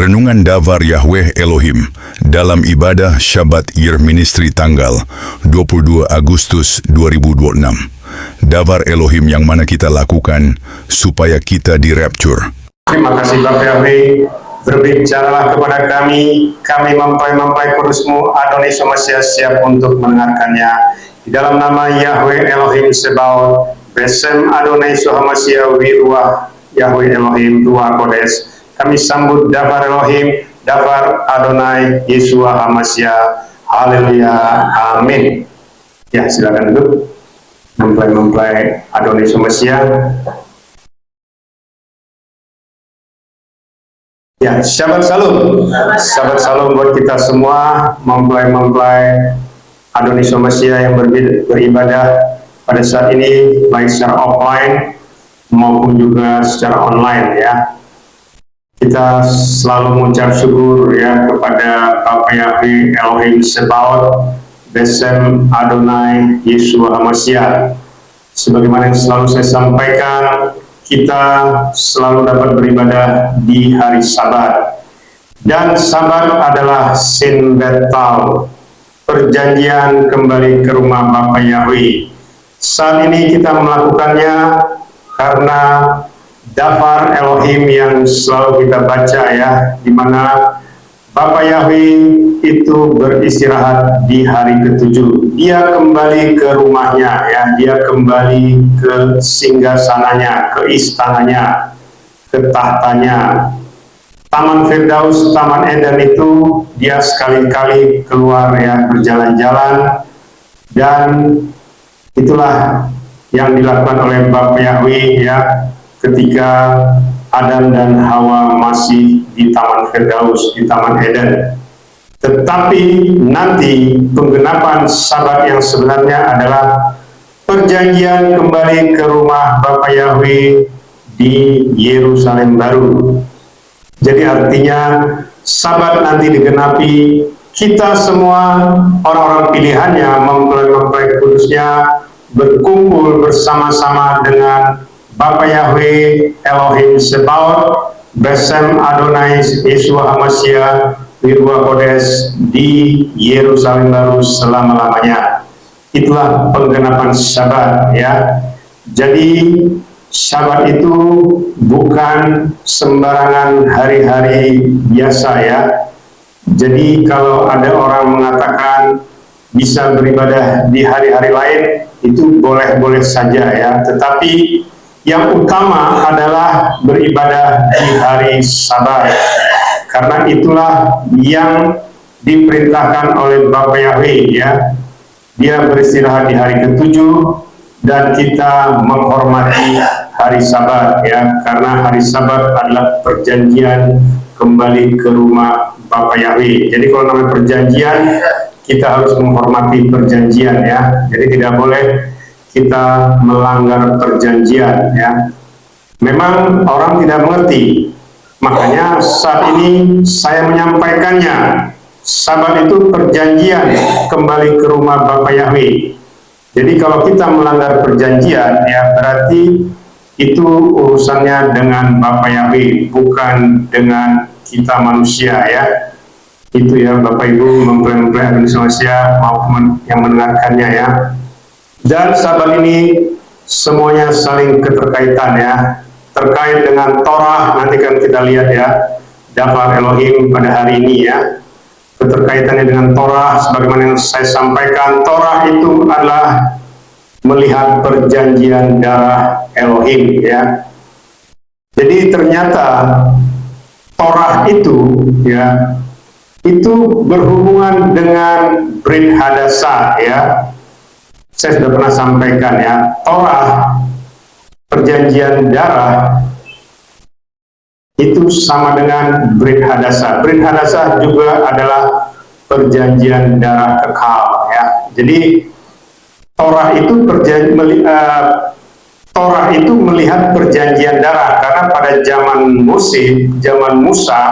Renungan Davar Yahweh Elohim dalam ibadah Syabat Year Ministry tanggal 22 Agustus 2026. Davar Elohim yang mana kita lakukan supaya kita di-rapture. Terima kasih Bapak Yahweh, berbicaralah kepada kami mempelai kudus-Mu, Adonai Somasiah siap untuk mendengarkannya. Di dalam nama Yahweh Elohim Sebaot, Besem Adonai Somasiah Wiruah Yahweh Elohim Ruah Kodes, kami sambut Davar Elohim, Davar Adonai Yeshua HaMashiach. Haleluya, amin. Ya, silakan duduk. Mempelai Adonai Somasiah. Ya, Shabbat Shalom. Shabbat Shalom buat kita semua, mempelai Adonai Somasiah yang beribadah pada saat ini, baik secara offline maupun juga secara online ya. Kita selalu mengucap syukur ya kepada Bapak Yahweh Elohim Sebaot, Besem Adonai Yeshua HaMashiach. Sebagaimana yang selalu saya sampaikan, kita selalu dapat beribadah di hari Sabat. Dan Sabat adalah Sin Betal, perjanjian kembali ke rumah Bapak Yahweh. Saat ini kita melakukannya karena Davar Elohim yang selalu kita baca ya, di mana Bapak Yahweh itu beristirahat di hari ke-7. Dia kembali ke rumahnya ya, dia kembali ke singgasananya, ke istananya, ke tahtanya. Taman Firdaus, Taman Eden itu dia sekali-kali keluar ya, berjalan-jalan, dan itulah yang dilakukan oleh Bapak Yahweh ya, ketika Adam dan Hawa masih di Taman Firdaus, di Taman Eden. Tetapi nanti penggenapan Sabat yang sebenarnya adalah perjanjian kembali ke rumah Bapak Yahweh di Yerusalem baru. Jadi artinya Sabat nanti digenapi, kita semua orang-orang pilihannya, mempelai kudusnya, berkumpul bersama-sama dengan Bapak Yahweh Elohim Sebaot, Besem Adonai Yeshua HaMashiach Wiruah Kodes di Yerusalem baru selama-lamanya. Itulah penggenapan Sabat ya. Jadi Sabat itu bukan sembarangan hari-hari biasa ya. Jadi kalau ada orang mengatakan bisa beribadah di hari-hari lain, itu boleh-boleh saja ya. Tetapi yang utama adalah beribadah di hari Sabat, karena itulah yang diperintahkan oleh Bapak Yahweh ya. Dia beristirahat di hari ke-7 dan kita menghormati hari Sabat ya, karena hari Sabat adalah perjanjian kembali ke rumah Bapak Yahweh. Jadi kalau namanya perjanjian, kita harus menghormati perjanjian ya. Jadi tidak boleh kita melanggar perjanjian ya. Memang orang tidak mengerti, makanya saat ini saya menyampaikannya. Sabat itu perjanjian kembali ke rumah Bapak Yahweh. Jadi kalau kita melanggar perjanjian ya, berarti itu urusannya dengan Bapak Yahweh, bukan dengan kita manusia ya. Itu ya Bapak Ibu, mempelai Indonesia maupun yang mendengarkannya ya. Dan Sabat ini semuanya saling keterkaitan ya, terkait dengan Torah. Nanti kan kita lihat ya, Davar Elohim pada hari ini ya, keterkaitannya dengan Torah. Sebagaimana yang saya sampaikan, Torah itu adalah melihat perjanjian darah Elohim ya. Jadi ternyata Torah itu ya, itu berhubungan dengan Brit Hadasah ya. Saya sudah pernah sampaikan ya, Torah, perjanjian darah, itu sama dengan Brit Hadasah. Brit Hadasah juga adalah perjanjian darah kekal ya. Jadi Torah itu Torah itu melihat perjanjian darah, karena pada zaman Musa,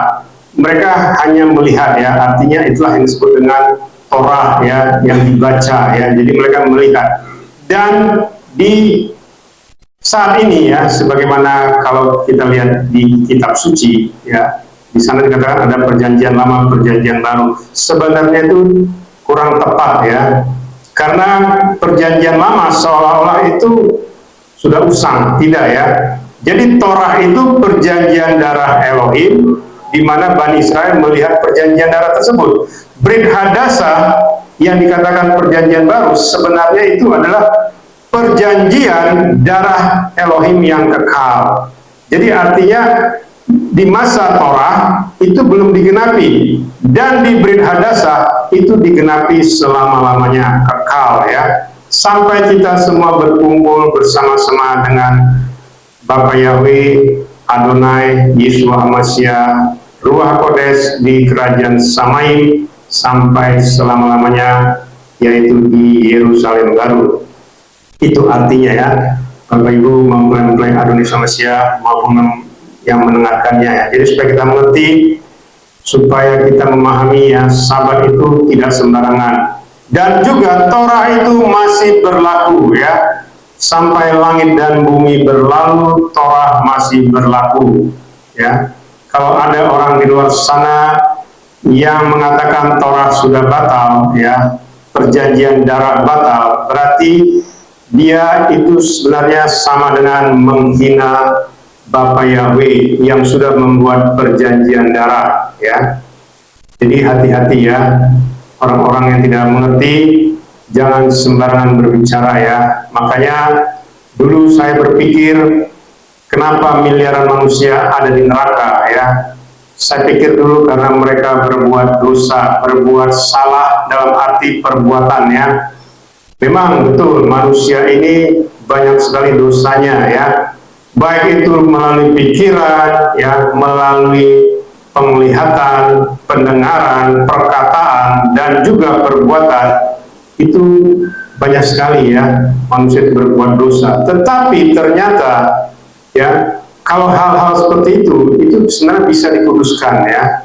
mereka hanya melihat ya, artinya itulah yang disebut dengan Torah ya, yang dibaca ya. Jadi mereka melihat. Dan di saat ini ya, sebagaimana kalau kita lihat di kitab suci ya, di sana dikatakan ada perjanjian lama, perjanjian baru. Sebenarnya itu kurang tepat ya, karena perjanjian lama seolah-olah itu sudah usang, tidak ya. Jadi Torah itu perjanjian darah Elohim, di mana Bani Israel melihat perjanjian darah tersebut. Brit Hadasah yang dikatakan perjanjian baru sebenarnya itu adalah perjanjian darah Elohim yang kekal. Jadi artinya di masa Torah itu belum digenapi, dan di Brit Hadasah itu digenapi selama-lamanya, kekal ya. Sampai kita semua berkumpul bersama-sama dengan Bapa Yahweh, Adonai, Yeshua HaMashiach, Ruach Kodes di kerajaan Samaim sampai selama-lamanya, yaitu di Yerusalem baru. Itu artinya ya, Bapak Ibu mempelai Adonai HaMashiach maupun yang mendengarkannya ya. Jadi supaya kita mengerti, supaya kita memahami ya, Sabat itu tidak sembarangan, dan juga Torah itu masih berlaku ya. Sampai langit dan bumi berlalu, Torah masih berlaku ya. Kalau ada orang di luar sana yang mengatakan Torah sudah batal ya, perjanjian darah batal, berarti dia itu sebenarnya sama dengan menghina Bapa Yahweh yang sudah membuat perjanjian darah ya. Jadi hati-hati ya, orang-orang yang tidak mengerti, jangan sembarangan berbicara ya. Makanya dulu saya berpikir, kenapa miliaran manusia ada di neraka ya. Saya pikir dulu karena mereka berbuat dosa, berbuat salah dalam arti perbuatan ya. Memang betul manusia ini banyak sekali dosanya ya, baik itu melalui pikiran ya, melalui penglihatan, pendengaran, perkataan, dan juga perbuatan. Itu banyak sekali ya manusia itu berbuat dosa. Tetapi ternyata ya, kalau hal-hal seperti itu sebenarnya bisa dikuduskan ya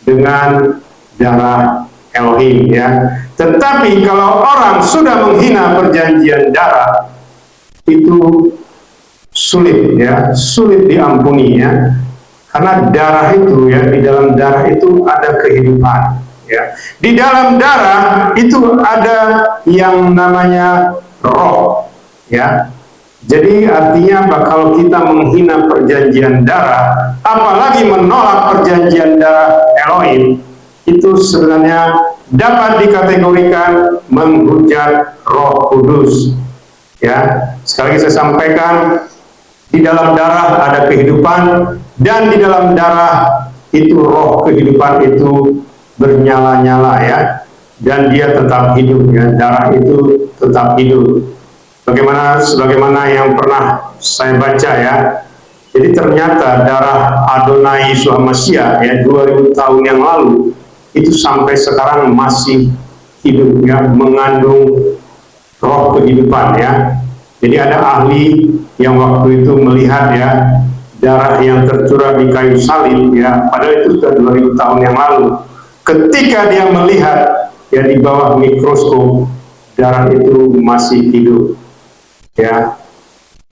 dengan darah Elohim ya. Tetapi kalau orang sudah menghina perjanjian darah, itu sulit ya, sulit diampuni ya. Karena darah itu ya, di dalam darah itu ada kehidupan ya. Di dalam darah itu ada yang namanya roh ya. Jadi artinya kalau kita menghina perjanjian darah, apalagi menolak perjanjian darah Elohim, itu sebenarnya dapat dikategorikan menghujat Roh Kudus ya. Sekali lagi saya sampaikan, di dalam darah ada kehidupan, dan di dalam darah itu roh kehidupan itu bernyala-nyala ya, dan dia tetap hidup ya, darah itu tetap hidup. Sebagaimana yang pernah saya baca ya. Jadi ternyata darah Adonai Yeshua HaMashiach ya, 2000 tahun yang lalu itu sampai sekarang masih hidup ya, mengandung roh kehidupan ya. Jadi ada ahli yang waktu itu melihat ya, darah yang tercurah di kayu salib ya, padahal itu sudah 2000 tahun yang lalu. Ketika dia melihat ya di bawah mikroskop, darah itu masih hidup ya.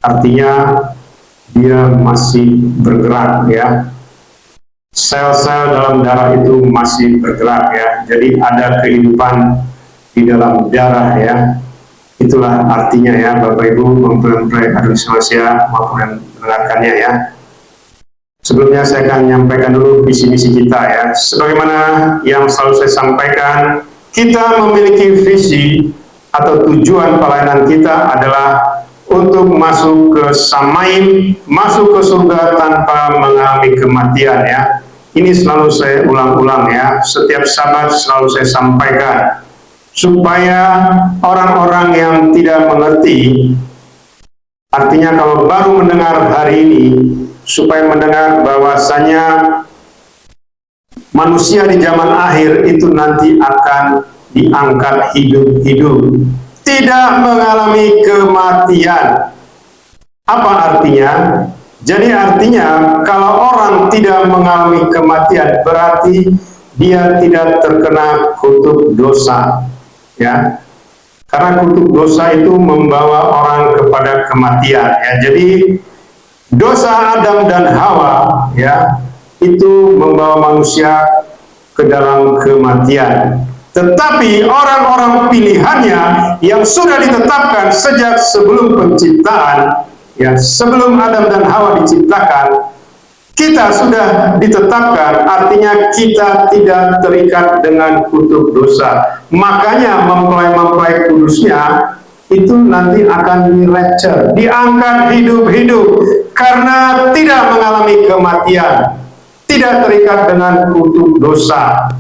Artinya dia masih bergerak ya. Sel-sel dalam darah itu masih bergerak ya. Jadi ada kehidupan di dalam darah ya. Itulah artinya ya, Bapak Ibu mempelai Adonai HaMashiach maupun yang mendengarkannya ya. Sebelumnya saya akan menyampaikan dulu visi misi kita ya. Sebagaimana yang selalu saya sampaikan, kita memiliki visi atau tujuan pelayanan kita adalah untuk masuk ke Samaim, masuk ke surga tanpa mengalami kematian ya. Ini selalu saya ulang-ulang ya, setiap Sabat selalu saya sampaikan, supaya orang-orang yang tidak mengerti, artinya kalau baru mendengar hari ini, supaya mendengar bahwasanya manusia di zaman akhir itu nanti akan diangkat hidup-hidup, tidak mengalami kematian. Apa artinya? Jadi artinya kalau orang tidak mengalami kematian, berarti dia tidak terkena kutuk dosa ya. Karena kutuk dosa itu membawa orang kepada kematian ya. Jadi dosa Adam dan Hawa ya, itu membawa manusia ke dalam kematian. Tetapi orang-orang pilihannya yang sudah ditetapkan sejak sebelum penciptaan, ya, sebelum Adam dan Hawa diciptakan, kita sudah ditetapkan, artinya kita tidak terikat dengan kutuk dosa. Makanya mempelai-mempelai kudusnya itu nanti akan di-rapture, diangkat hidup-hidup, karena tidak mengalami kematian, tidak terikat dengan kutuk dosa.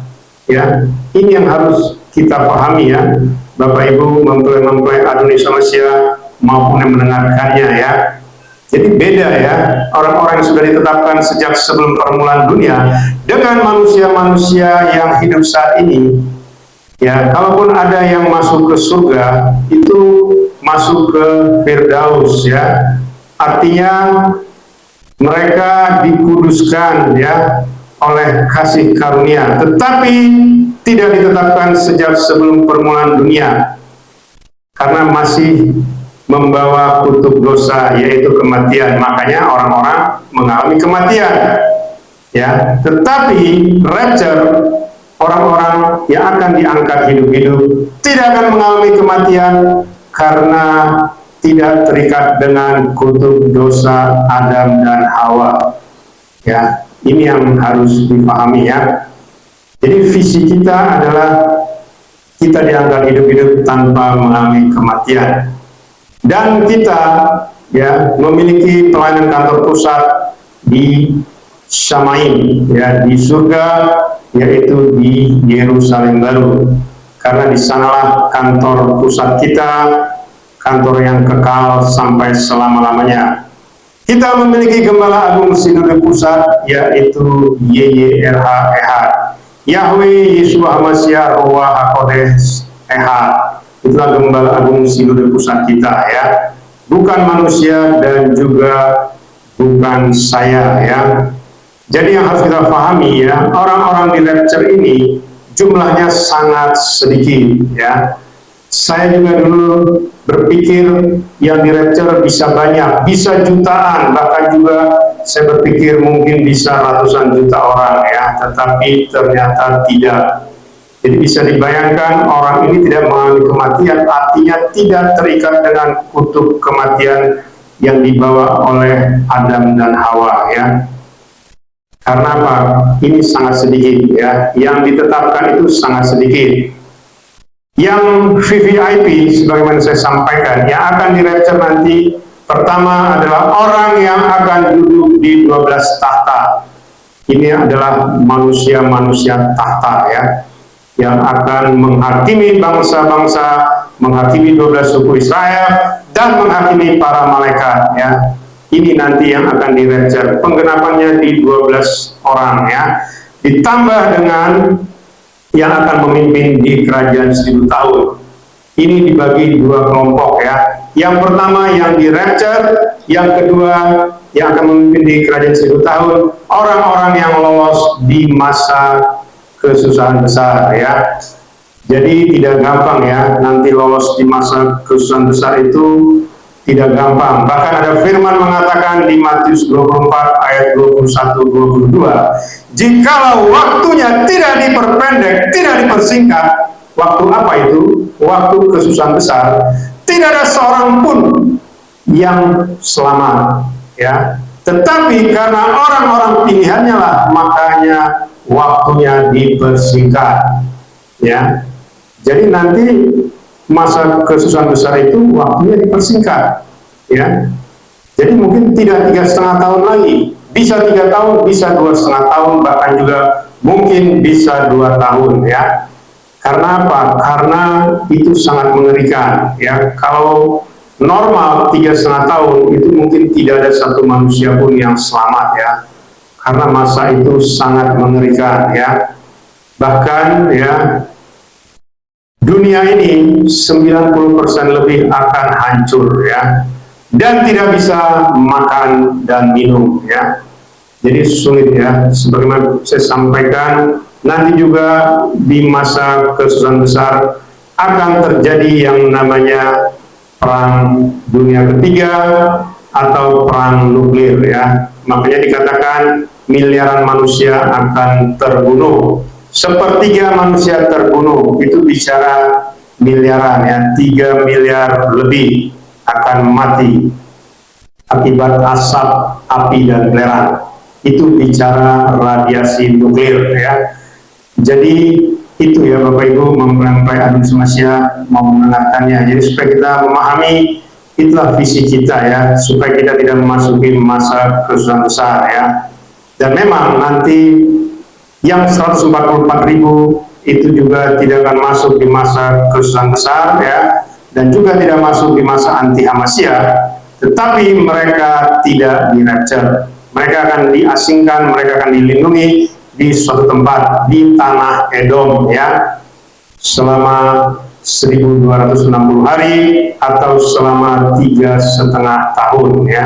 Ya, ini yang harus kita pahami, ya, Bapak Ibu mempelai-mempelai Adonis Messiah maupun yang mendengarkannya, ya. Jadi beda, ya, orang-orang yang sudah ditetapkan sejak sebelum permulaan dunia dengan manusia-manusia yang hidup saat ini. Ya, kalaupun ada yang masuk ke surga, itu masuk ke Firdaus, ya. Artinya mereka dikuduskan, ya, oleh kasih karunia, tetapi tidak ditetapkan sejak sebelum permulaan dunia karena masih membawa kutuk dosa, yaitu kematian. Makanya orang-orang mengalami kematian, ya. Tetapi rapture, orang-orang yang akan diangkat hidup-hidup tidak akan mengalami kematian karena tidak terikat dengan kutuk dosa Adam dan Hawa. Ya, ini yang harus dipahami, ya. Jadi visi kita adalah kita diangkat hidup-hidup tanpa mengalami kematian. Dan kita, ya, memiliki pelayanan kantor pusat di Syamaim, ya, di surga, yaitu di Yerusalem Baru. Karena di sanalah kantor pusat kita, kantor yang kekal sampai selama-lamanya. Kita memiliki Gembala Agung Sinode Pusat, yaitu YYRH Ehad, Yahweh Yeshua Hamashiach Roha HaKodesh Ehad. Itulah Gembala Agung Sinode Pusat kita, ya. Bukan manusia dan juga bukan saya, ya. Jadi yang harus kita pahami, ya, orang-orang di rapture ini jumlahnya sangat sedikit, ya. Saya juga dulu berpikir yang di rapture bisa banyak, bisa jutaan, bahkan juga saya berpikir mungkin bisa ratusan juta orang, ya, tetapi ternyata tidak. Jadi bisa dibayangkan orang ini tidak mengalami kematian, artinya tidak terikat dengan kutuk kematian yang dibawa oleh Adam dan Hawa, ya. Karena apa? Ini sangat sedikit, ya. Yang ditetapkan itu sangat sedikit. Yang VVIP, sebagaimana saya sampaikan, yang akan di rapture nanti, pertama adalah orang yang akan duduk di 12 tahta. Ini adalah manusia-manusia tahta, ya, yang akan menghakimi bangsa-bangsa, menghakimi 12 suku Israel, dan menghakimi para malaikat, ya. Ini nanti yang akan di rapture, penggenapannya di 12 orang, ya. Ditambah dengan yang akan memimpin di kerajaan 1000 tahun. Ini dibagi dua kelompok, ya. Yang pertama yang di rapture, yang kedua yang akan memimpin di kerajaan 1000 tahun, orang-orang yang lolos di masa kesusahan besar, ya. Jadi tidak gampang, ya, nanti lolos di masa kesusahan besar itu tidak gampang. Bahkan ada firman mengatakan di Matius 24 ayat 21-22, jikalau waktunya tidak diperpendek, tidak dipersingkat, waktu apa itu? Waktu kesusahan besar, tidak ada seorang pun yang selamat, ya. Tetapi karena orang-orang pilihannya lah, makanya waktunya dipersingkat, ya. Jadi nanti masa kesusahan besar itu waktunya dipersingkat, ya. Jadi mungkin tidak 3,5 tahun lagi, bisa 3 tahun, bisa 2,5 tahun, bahkan juga mungkin bisa 2 tahun, ya. Karena apa? Karena itu sangat mengerikan, ya. Kalau normal 3,5 tahun itu mungkin tidak ada satu manusia pun yang selamat, ya. Karena masa itu sangat mengerikan, ya. Bahkan, ya, dunia ini 90% lebih akan hancur, ya, dan tidak bisa makan dan minum, ya. Jadi sulit, ya. Sebagaimana saya sampaikan, nanti juga di masa kesusahan besar akan terjadi yang namanya perang dunia ketiga atau perang nuklir, ya. Makanya dikatakan miliaran manusia akan terbunuh. Sepertiga manusia terbunuh, itu bicara miliaran ya, 3 miliar lebih akan mati akibat asap, api, dan belerang. Itu bicara radiasi nuklir ya. Jadi itu ya Bapak Ibu, mempelai Adun Semasia mau mendengarkannya. Jadi supaya kita memahami, itulah visi kita ya, supaya kita tidak memasuki masa kesusahan besar ya. Dan memang nanti yang 144.000 itu juga tidak akan masuk di masa kesusahan besar ya, dan juga tidak masuk di masa anti Hamasiyah, tetapi mereka tidak di rapture. Mereka akan diasingkan, mereka akan dilindungi di suatu tempat di tanah Edom ya, selama 1260 hari atau selama 3,5 tahun ya.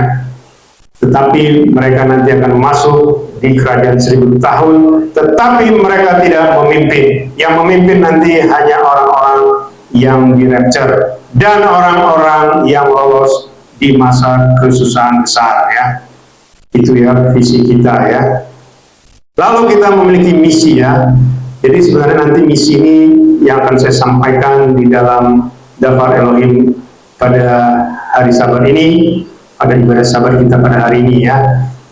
Tetapi mereka nanti akan masuk di kerajaan 1000 tahun, tetapi mereka tidak memimpin. Yang memimpin nanti hanya orang-orang yang di rapture dan orang-orang yang lolos di masa kesusahan besar ya. Itu ya visi kita ya. Lalu kita memiliki misi ya. Jadi sebenarnya nanti misi ini yang akan saya sampaikan di dalam Dafar Elohim pada hari Sabat ini, pada ibadah Sabat kita pada hari ini ya.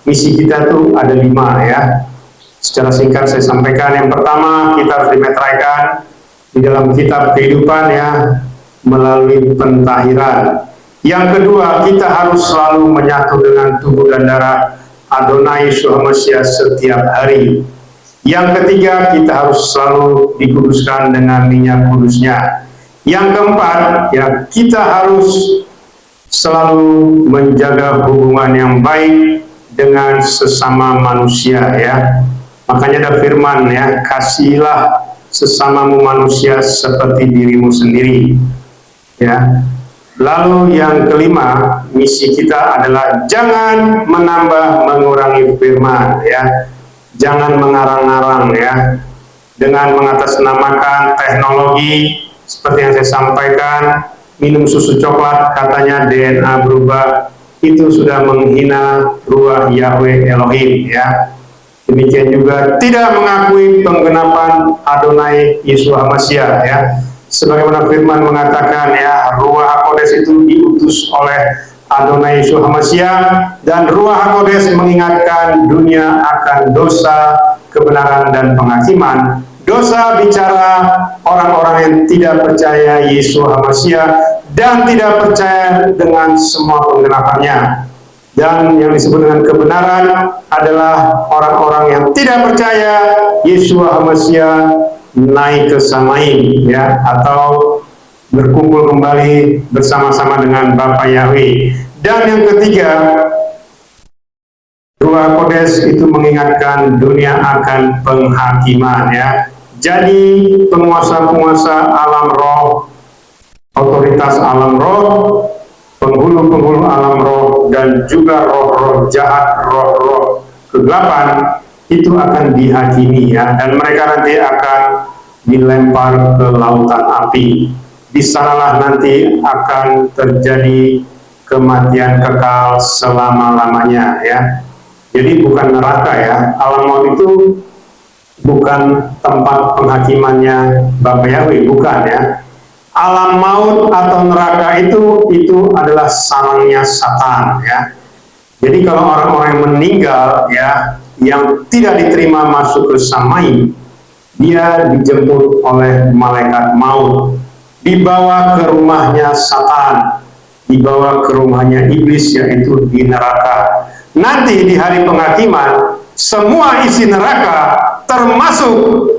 Misi kita tuh ada 5 ya. Secara singkat saya sampaikan. Yang pertama, kita harus dimeteraikan di dalam kitab kehidupan ya, melalui pentahiran. Yang kedua, kita harus selalu menyatu dengan tubuh dan darah Adonai Yeshua Mashiach setiap hari. Yang ketiga, kita harus selalu dikuduskan dengan minyak kudusnya. Yang keempat, ya kita harus selalu menjaga hubungan yang baik dengan sesama manusia ya. Makanya ada firman ya, kasihilah sesamamu manusia seperti dirimu sendiri ya. Lalu yang kelima, misi kita adalah jangan menambah mengurangi firman ya. Jangan mengarang-arang ya, dengan mengatasnamakan teknologi seperti yang saya sampaikan, minum susu coklat katanya DNA berubah, itu sudah menghina ruah Yahweh Elohim ya. Demikian juga tidak mengakui penggenapan Adonai Yeshua Mashiach ya. Sebagaimana firman mengatakan ya, Ruach HaKodes itu diutus oleh Adonai Yeshua Mashiach, dan Ruach HaKodes mengingatkan dunia akan dosa, kebenaran, dan penghakiman. Dosa bicara orang-orang yang tidak percaya Yeshua Mashiach dan tidak percaya dengan semua penggenapannya. Dan yang disebut dengan kebenaran adalah orang-orang yang tidak percaya Yeshua Mashiach naik ke Samaim ya, atau berkumpul kembali bersama-sama dengan Bapa Yahweh. Dan yang ketiga, Ruach Kodes itu mengingatkan dunia akan penghakiman ya. Jadi penguasa-penguasa alam roh, otoritas alam roh, penghulu-penghulu alam roh, dan juga roh-roh jahat, roh-roh kegelapan itu akan dihakimi ya, dan mereka nanti akan dilempar ke lautan api. Di sanalah nanti akan terjadi kematian kekal selama-lamanya ya. Jadi bukan neraka ya. Alam maut itu bukan tempat penghakimannya Bapa Yahweh, bukan ya. Alam maut atau neraka itu adalah sarangnya Satan ya. Jadi kalau orang-orang yang meninggal ya, yang tidak diterima masuk ke Samaim, dia dijemput oleh malaikat maut, dibawa ke rumahnya Satan, dibawa ke rumahnya iblis, yaitu di neraka. Nanti di hari penghakiman, semua isi neraka, termasuk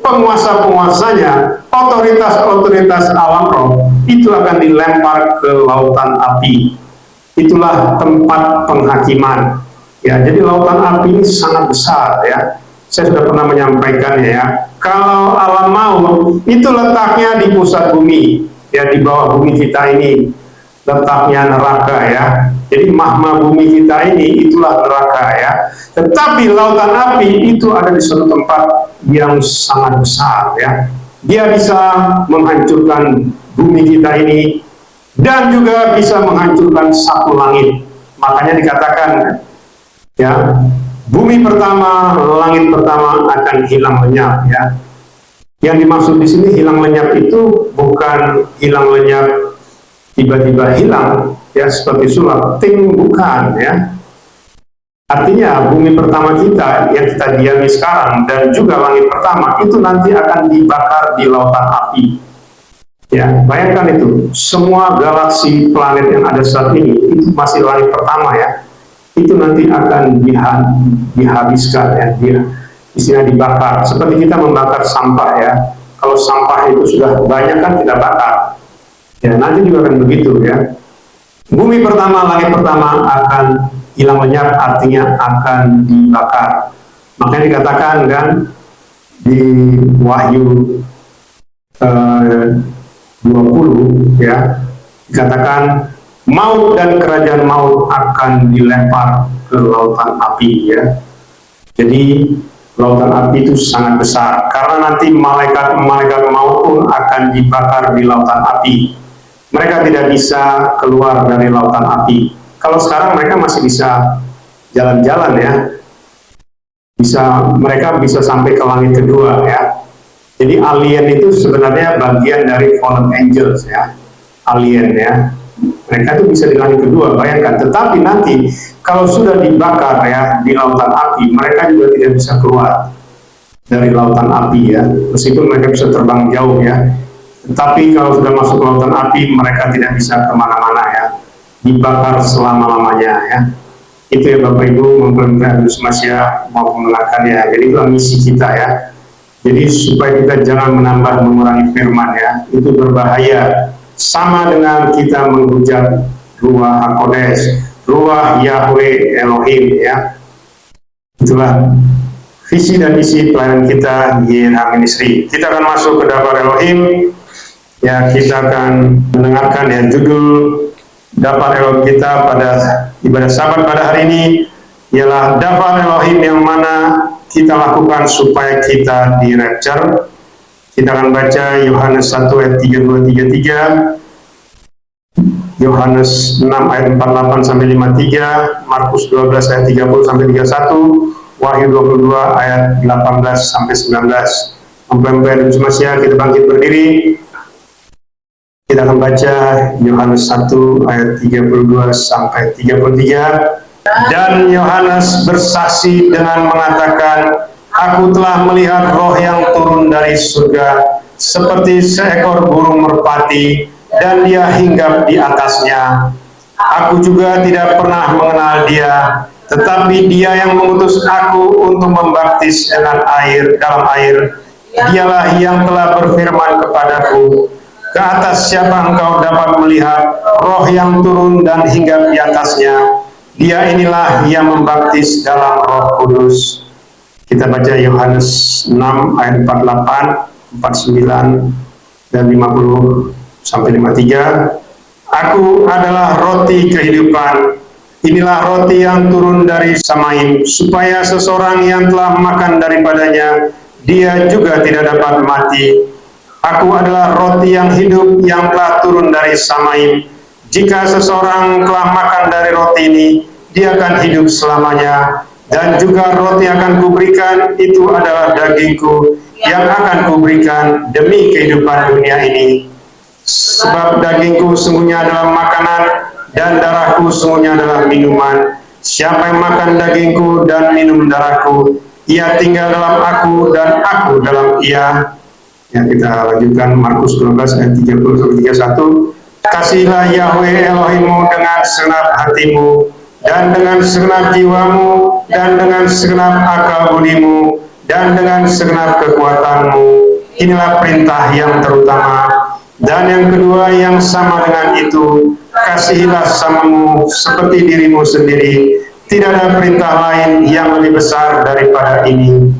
penguasa-penguasanya, otoritas-otoritas alam roh, itu akan dilempar ke lautan api. Itulah tempat penghakiman. Ya, jadi lautan api ini sangat besar ya. Saya sudah pernah menyampaikannya ya. Kalau alam maut itu letaknya di pusat bumi, ya di bawah bumi kita ini letaknya neraka ya. Jadi mahma bumi kita ini itulah neraka ya. Tetapi lautan api itu ada di suatu tempat yang sangat besar ya. Dia bisa menghancurkan bumi kita ini dan juga bisa menghancurkan satu langit. Makanya dikatakan ya, Bumi pertama, langit pertama akan hilang lenyap, ya. Yang dimaksud di sini hilang lenyap itu bukan hilang lenyap tiba-tiba hilang, ya, seperti sulap, ting, bukan, ya. Artinya bumi pertama kita yang kita diami sekarang dan juga langit pertama itu nanti akan dibakar di lautan api. Ya, bayangkan itu, semua galaksi planet yang ada saat ini itu masih langit pertama, ya. Itu nanti akan dihabiskan, ya, istilah dibakar. Seperti kita membakar sampah, ya. Kalau sampah itu sudah banyak kan kita bakar. Ya, nanti juga akan begitu, ya. Bumi pertama, langit pertama akan hilang lenyap, artinya akan dibakar. Makanya dikatakan kan di Wahyu 20, ya, dikatakan maut dan kerajaan maut akan dilempar ke lautan api, ya. Jadi lautan api itu sangat besar karena nanti malaikat maut pun akan dibakar di lautan api. Mereka tidak bisa keluar dari lautan api. Kalau sekarang mereka masih bisa jalan-jalan, ya. Mereka bisa sampai ke langit kedua, ya. Jadi alien itu sebenarnya bagian dari fallen angels, ya. Alien, ya. Mereka itu bisa di langit kedua, bayangkan. Tetapi nanti kalau sudah dibakar, ya, di lautan api, mereka juga tidak bisa keluar dari lautan api, ya. Meskipun mereka bisa terbang jauh, ya. Tetapi kalau sudah masuk lautan api, mereka tidak bisa kemana-mana, ya. Dibakar selama-lamanya, ya. Itu ya Bapak Ibu, mempelajari Sumasya mau mendengarkan, ya. Jadi itu misi kita, ya. Jadi supaya kita jangan menambah mengurangi firman, ya. Itu berbahaya. Sama dengan kita menghujat Ruach HaKodesh, Ruach Yahweh Elohim, ya. Itulah visi dan misi pelayanan kita di YNH Ministry. Kita akan masuk ke Dabar Elohim, ya. Kita akan mendengarkan, ya, judul Dabar Elohim kita pada ibadah Sabat pada hari ini ialah Dabar Elohim yang mana kita lakukan supaya kita di rapture. Kita akan baca Yohanes 1 ayat 32-33, Yohanes 6 ayat 48 sampai 53, Markus 12 ayat 30 sampai 31, Wahyu 22 ayat 18 sampai 19. Mempelai dan Sumasya, kita bangkit berdiri. Kita akan baca Yohanes 1 ayat 32 sampai 33. Dan Yohanes bersaksi dengan mengatakan, Aku telah melihat roh yang turun dari surga seperti seekor burung merpati dan dia hinggap di atasnya. Aku juga tidak pernah mengenal dia, tetapi dia yang mengutus aku untuk membaptis dengan air dalam air, dialah yang telah berfirman kepadaku, ke atas siapa engkau dapat melihat roh yang turun dan hinggap di atasnya, dia inilah yang membaptis dalam Roh Kudus. Kita baca Yohanes 6 ayat 48, 49 dan 50 sampai 53. Aku adalah roti kehidupan. Inilah roti yang turun dari Samaim, supaya seseorang yang telah makan daripadanya, dia juga tidak dapat mati. Aku adalah roti yang hidup yang telah turun dari Samaim. Jika seseorang telah makan dari roti ini, dia akan hidup selamanya. Dan juga roti akan kuberikan itu adalah dagingku yang akan kuberikan demi kehidupan dunia ini. Sebab dagingku sungguhnya adalah makanan dan darahku sungguhnya adalah minuman. Siapa yang makan dagingku dan minum darahku, ia tinggal dalam aku dan aku dalam ia. Ya, kita lanjutkan Markus 12 ayat 30-31. Kasihilah Yahweh Elohimmu dengan segenap hatimu, dan dengan segenap jiwamu, dan dengan segenap akal budimu, dan dengan segenap kekuatanmu. Inilah perintah yang terutama. Dan yang kedua yang sama dengan itu, kasihilah samamu seperti dirimu sendiri. Tidak ada perintah lain yang lebih besar daripada ini.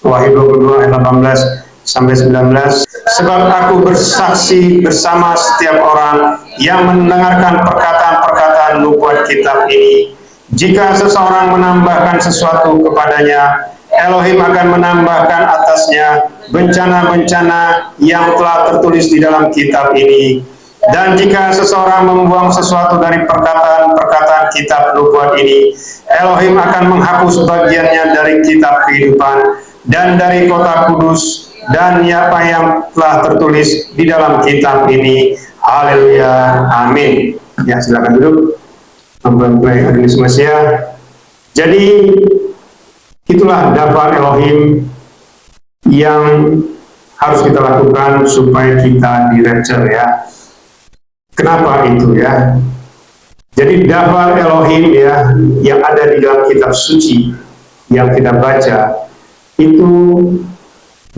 Wahyu 22 ayat 18 sampai 19. Sebab aku bersaksi bersama setiap orang yang mendengarkan perkataan-perkataan nubuat kitab ini. Jika seseorang menambahkan sesuatu kepadanya, Elohim akan menambahkan atasnya bencana-bencana yang telah tertulis di dalam kitab ini. Dan jika seseorang membuang sesuatu dari perkataan-perkataan kitab nubuat ini, Elohim akan menghapus bagiannya dari kitab kehidupan dan dari kota kudus dan apa yang telah tertulis di dalam kitab ini. Haleluya, amin. Ya, silakan duduk. Mempelai Adonis Mesia. Jadi itulah daftar Elohim yang harus kita lakukan supaya kita di-rapture ya. Kenapa itu ya? Jadi daftar Elohim ya yang ada di dalam kitab suci yang kita baca itu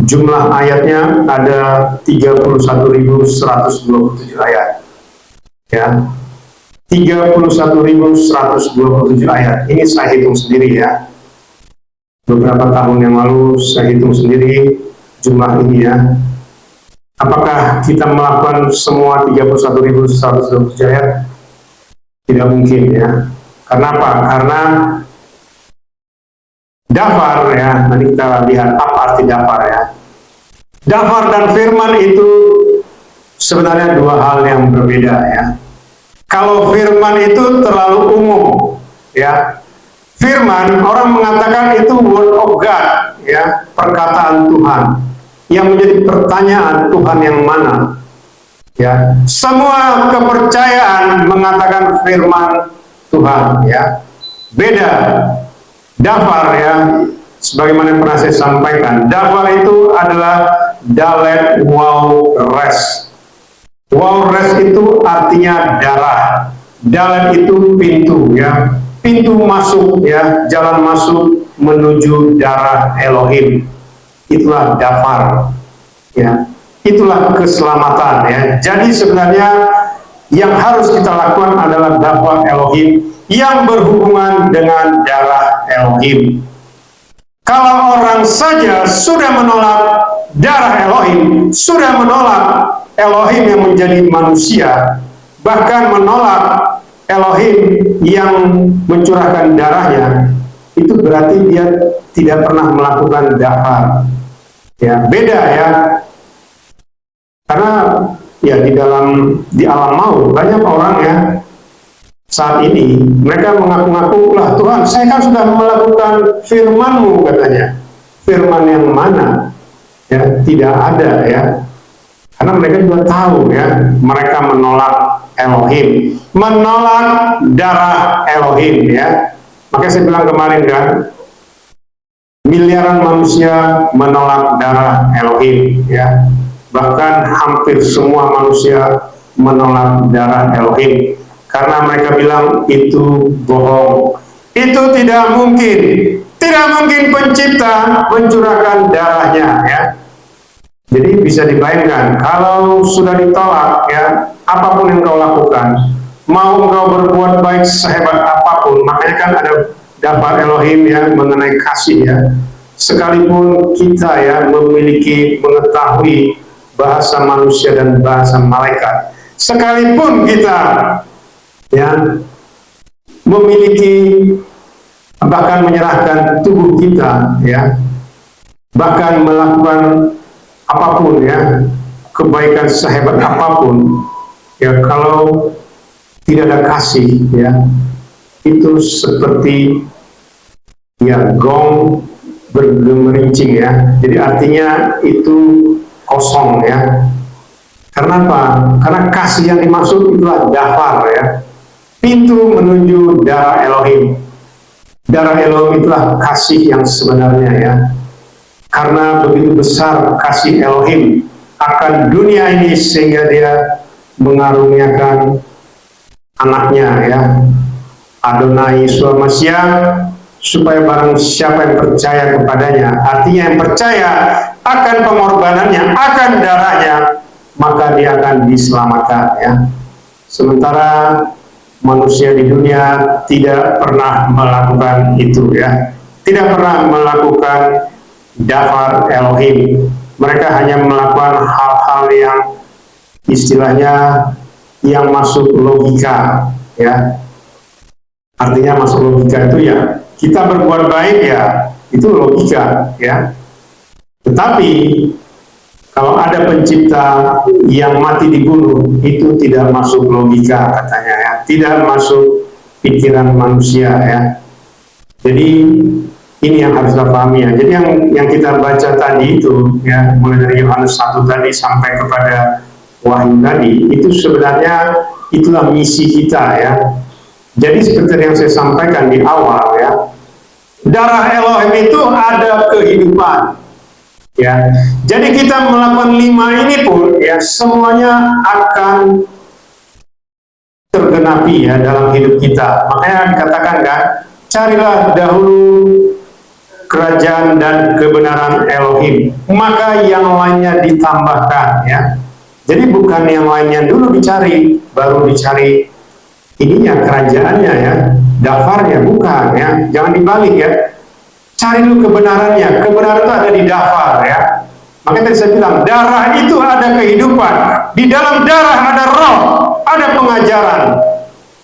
jumlah ayatnya ada 31.127 ayat. Ya. 31.127 ayat. Ini saya hitung sendiri ya. Beberapa tahun yang lalu saya hitung sendiri jumlah ini ya. Apakah kita melakukan semua 31.127 ayat? Tidak mungkin ya. Karena apa? Karena dafar ya, nanti kita lihat apa arti dafar ya. Dafar dan firman itu sebenarnya dua hal yang berbeda ya. Kalau firman itu terlalu umum ya. Firman, orang mengatakan itu word of God ya, perkataan Tuhan. Yang menjadi pertanyaan, Tuhan yang mana? Ya, semua kepercayaan mengatakan firman Tuhan ya. Beda dafar ya, sebagaimana pernah saya sampaikan, dafar itu adalah dalet waw res. Waw res itu artinya darah. Dalet itu pintu ya, pintu masuk ya, jalan masuk menuju darah Elohim. Itulah dafar ya. Itulah keselamatan ya. Jadi sebenarnya yang harus kita lakukan adalah daftar Elohim yang berhubungan dengan darah Elohim. Kalau orang saja sudah menolak darah Elohim, sudah menolak Elohim yang menjadi manusia, bahkan menolak Elohim yang mencurahkan darahnya, itu berarti dia tidak pernah melakukan daftar. Ya, beda ya. Karena ya di alam maut banyak orang ya saat ini mereka mengaku-ngaku, lah Tuhan saya kan sudah melakukan firman-Mu katanya. Firman yang mana? Ya, tidak ada ya. Karena mereka juga tahu ya, mereka menolak Elohim, menolak darah Elohim ya. Makanya saya bilang kemarin kan, miliaran manusia menolak darah Elohim ya. Bahkan hampir semua manusia menolak darah Elohim karena mereka bilang itu bohong, itu tidak mungkin pencipta mencurahkan darahnya ya. Jadi bisa dibayangkan kalau sudah ditolak ya, apapun yang kau lakukan, mau engkau berbuat baik sehebat apapun, makanya kan ada daftar Elohim ya mengenai kasih ya. Sekalipun kita ya mengetahui bahasa manusia dan bahasa malaikat, sekalipun kita ya memiliki bahkan menyerahkan tubuh kita ya, bahkan melakukan apapun ya, kebaikan sehebat apapun ya, kalau tidak ada kasih ya, itu seperti ya gong bergemerincing ya. Jadi artinya itu kosong ya. Karena apa? Karena kasih yang dimaksud itulah dafar ya, pintu menuju darah Elohim. Darah Elohim itulah kasih yang sebenarnya ya. Karena begitu besar kasih Elohim akan dunia ini sehingga dia mengaruniakan anaknya ya, Adonai Yeshua Mashiach, supaya barang siapa yang percaya kepadanya, artinya yang percaya akan pengorbanannya, akan darahnya, maka dia akan diselamatkan ya. Sementara manusia di dunia tidak pernah melakukan itu ya, tidak pernah melakukan daftar Elohim. Mereka hanya melakukan hal-hal yang istilahnya yang masuk logika ya. Artinya masuk logika itu ya, kita berbuat baik ya, itu logika ya. Tetapi Kalau ada pencipta yang mati dibunuh, itu tidak masuk logika katanya ya, tidak masuk pikiran manusia ya. Jadi ini yang harus kita pahami ya. Jadi yang kita baca tadi itu ya, mulai dari Yohanes 1 tadi sampai kepada Wahyu tadi, itu sebenarnya itulah misi kita ya. Jadi seperti yang saya sampaikan di awal ya, darah Elohim itu ada kehidupan. Ya, jadi kita melakukan 5 ini pun ya semuanya akan tergenapi ya dalam hidup kita. Makanya dikatakan kan, carilah dahulu kerajaan dan kebenaran Elohim, maka yang lainnya ditambahkan ya. Jadi bukan yang lainnya dulu dicari, baru dicari ininya kerajaannya ya, dafarnya bukan ya, jangan dibalik ya. Cari dulu kebenarannya, kebenaran itu ada di dafar ya. Makanya tadi saya bilang, darah itu ada kehidupan, di dalam darah ada roh, ada pengajaran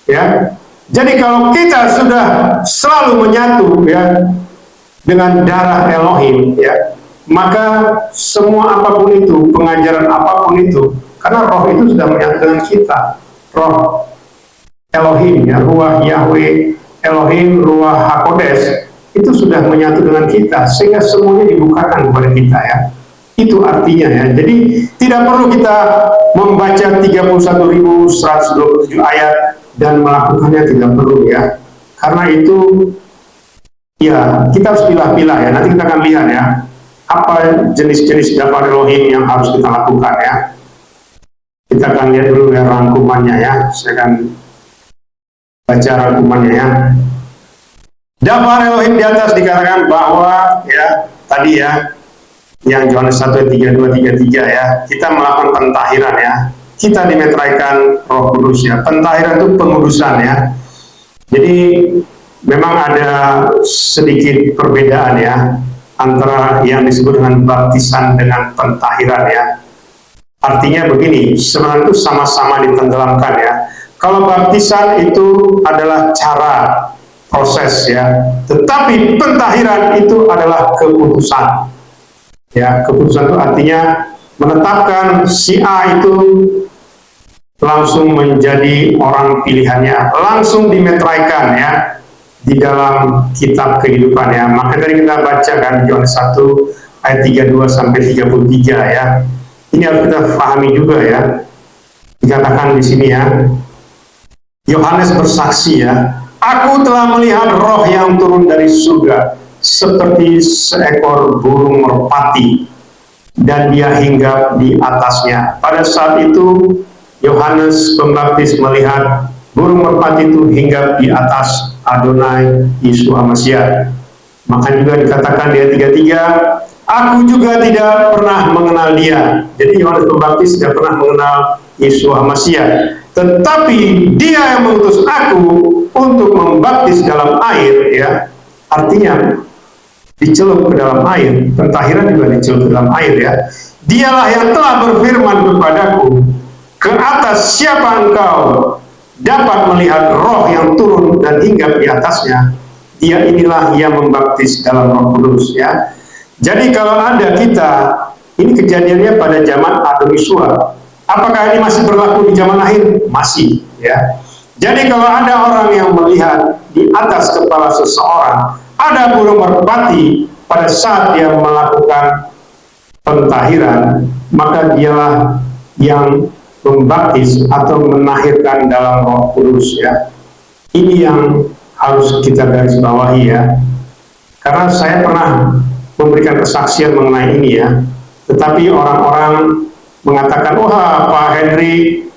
ya. Jadi kalau kita sudah selalu menyatu ya dengan darah Elohim ya, maka semua apapun itu, pengajaran apapun itu, karena roh itu sudah menyatu dengan kita, roh Elohim ya, ruah Yahweh Elohim, ruah Hakodes, itu sudah menyatu dengan kita, sehingga semuanya dibukakan kepada kita ya. Itu artinya ya. Jadi tidak perlu kita membaca 31.127 ayat dan melakukannya, tidak perlu ya. Karena itu ya kita harus pilah-pilah ya. Nanti kita akan lihat ya, apa jenis-jenis dafar Elohim yang harus kita lakukan ya. Kita akan lihat dulu ya rangkumannya ya. Saya akan baca rangkumannya ya. Dafar Elohim di atas dikatakan bahwa ya tadi ya, yang Yohanes 1 ayat 32-33 ya, kita melakukan pentahiran ya, kita dimeteraikan Roh Kudus ya. Pentahiran itu pengudusan ya. Jadi memang ada sedikit perbedaan ya antara yang disebut dengan baptisan dengan pentahiran ya. Artinya begini, sebenarnya itu sama-sama ditenggelamkan ya. Kalau baptisan itu adalah cara proses ya, tetapi pentahiran itu adalah keputusan ya. Keputusan itu artinya menetapkan si A itu langsung menjadi orang pilihannya, langsung dimeteraikan ya di dalam kitab kehidupan ya. Makanya tadi kita bacakan Yohanes 1 ayat 32-33 ya. Ini harus kita pahami juga ya. Dikatakan di sini ya, Yohanes bersaksi ya, aku telah melihat roh yang turun dari surga seperti seekor burung merpati, dan dia hinggap di atasnya. Pada saat itu Yohanes Pembaptis melihat burung merpati itu hinggap di atas Adonai Yesus Hamasiah. Maka juga dikatakan di ayat 33, aku juga tidak pernah mengenal dia. Jadi Yohanes Pembaptis tidak pernah mengenal Yesus Hamasiah, tetapi dia yang mengutus aku untuk membaptis dalam air ya. Artinya dicelup ke dalam air, pentahiran juga dicelup ke dalam air ya. Dialah yang telah berfirman kepadaku, ke atas siapa engkau dapat melihat roh yang turun dan hinggap di atasnya, dia inilah yang membaptis dalam Roh Kudus ya. Jadi kalau ada kita, ini kejadiannya pada zaman Adam Yesua. Apakah ini masih berlaku di zaman akhir? Masih ya. Jadi kalau ada orang yang melihat di atas kepala seseorang ada burung merpati pada saat dia melakukan pentahiran, maka dialah yang membaptis atau menahirkan dalam Roh Kudus ya. Ini yang harus kita garis bawahi ya. Karena saya pernah memberikan kesaksian mengenai ini ya. Tetapi orang-orang mengatakan, wah Pak Henry